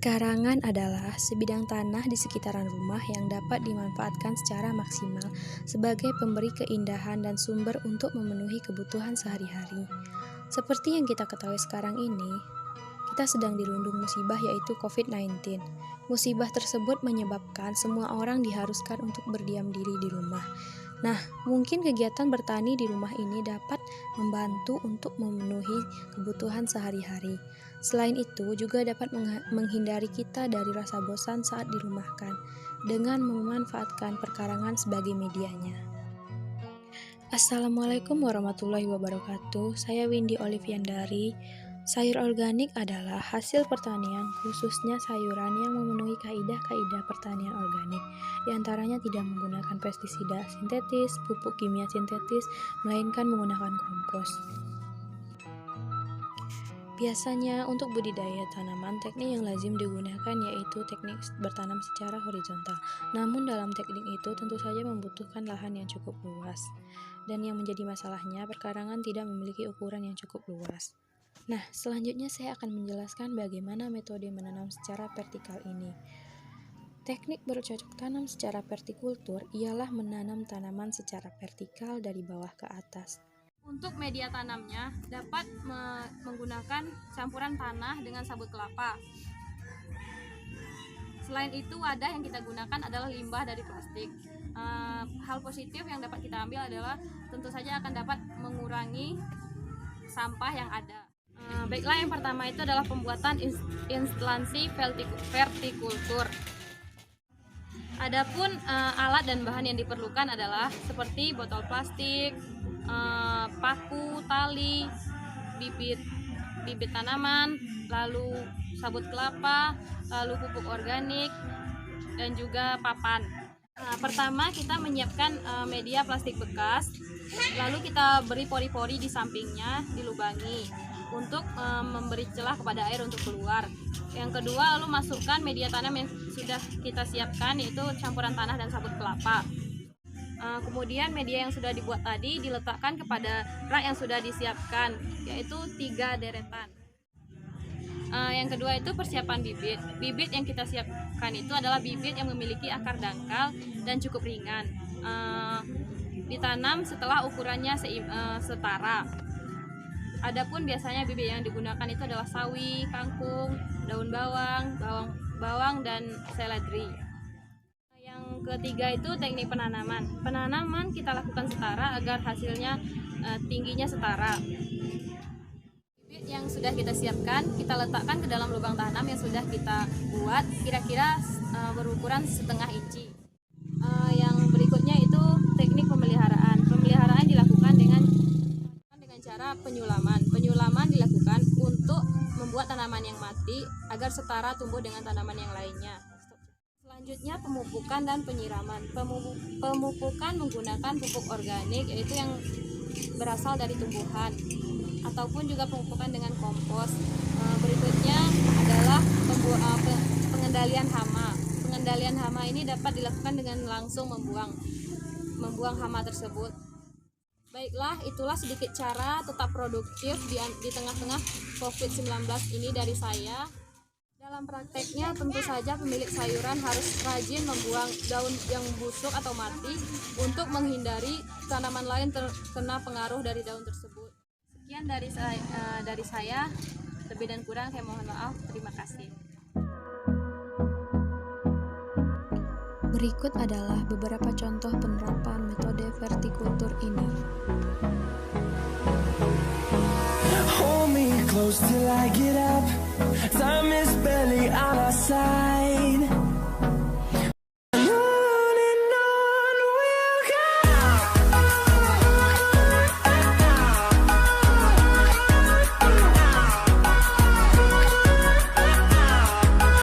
Perkarangan adalah sebidang tanah di sekitaran rumah yang dapat dimanfaatkan secara maksimal sebagai pemberi keindahan dan sumber untuk memenuhi kebutuhan sehari-hari. Seperti yang kita ketahui sekarang ini, kita sedang dirundung musibah yaitu COVID-19. Musibah tersebut menyebabkan semua orang diharuskan untuk berdiam diri di rumah. Nah, mungkin kegiatan bertani di rumah ini dapat membantu untuk memenuhi kebutuhan sehari-hari. Selain itu, juga dapat menghindari kita dari rasa bosan saat dirumahkan dengan memanfaatkan perkarangan sebagai medianya. Assalamualaikum warahmatullahi wabarakatuh. Saya Windy Oliviandari. Sayur organik adalah hasil pertanian, khususnya sayuran yang memenuhi kaidah-kaidah pertanian organik. Di antaranya tidak menggunakan pestisida sintetis, pupuk kimia sintetis, melainkan menggunakan kompos. Biasanya untuk budidaya tanaman, teknik yang lazim digunakan yaitu teknik bertanam secara horizontal. Namun dalam teknik itu tentu saja membutuhkan lahan yang cukup luas. Dan yang menjadi masalahnya, perkarangan tidak memiliki ukuran yang cukup luas. Nah, selanjutnya saya akan menjelaskan bagaimana metode menanam secara vertikal ini. Teknik bercocok tanam secara vertikultur ialah menanam tanaman secara vertikal dari bawah ke atas. Untuk media tanamnya dapat menggunakan campuran tanah dengan sabut kelapa. Selain itu, wadah yang kita gunakan adalah limbah dari plastik. Hal positif yang dapat kita ambil adalah tentu saja akan dapat mengurangi sampah yang ada. Baiklah, yang pertama itu adalah pembuatan instalasi vertikultur. Adapun alat dan bahan yang diperlukan adalah seperti botol plastik, paku, tali, bibit tanaman, lalu sabut kelapa, lalu pupuk organik, dan juga papan. Pertama kita menyiapkan media plastik bekas, lalu kita beri pori-pori di sampingnya, dilubangi untuk memberi celah kepada air untuk keluar. Yang kedua, lalu masukkan media tanam yang sudah kita siapkan, yaitu campuran tanah dan sabut kelapa. Kemudian media yang sudah dibuat tadi diletakkan kepada rak yang sudah disiapkan, yaitu 3 deretan. Yang kedua itu persiapan bibit. Bibit yang kita siapkan itu adalah bibit yang memiliki akar dangkal dan cukup ringan. Ditanam setelah ukurannya setara. Adapun biasanya bibit yang digunakan itu adalah sawi, kangkung, daun bawang dan seledri. Yang ketiga itu teknik penanaman. Penanaman kita lakukan setara agar hasilnya tingginya setara. Bibit yang sudah kita siapkan kita letakkan ke dalam lubang tanam yang sudah kita buat, kira-kira berukuran setengah inci. Yang berikutnya itu teknik pemeliharaan. Pemeliharaan dilakukan dengan cara penyulaman. Penyulaman dilakukan untuk membuat tanaman yang mati agar setara tumbuh dengan tanaman yang lainnya. Selanjutnya pemupukan dan penyiraman. Pemupukan menggunakan pupuk organik, yaitu yang berasal dari tumbuhan, ataupun juga pemupukan dengan kompos. Berikutnya adalah pengendalian hama. Pengendalian hama ini dapat dilakukan dengan langsung membuang hama tersebut. Baiklah, itulah sedikit cara tetap produktif di tengah-tengah COVID-19 ini dari saya. Dalam prakteknya, tentu saja pemilik sayuran harus rajin membuang daun yang busuk atau mati untuk menghindari tanaman lain terkena pengaruh dari daun tersebut. Sekian dari saya, lebih dan kurang saya mohon maaf. Terima kasih. Berikut adalah beberapa contoh penerapan metode vertikultur ini. Hold me close till I get up. Time is barely on our side.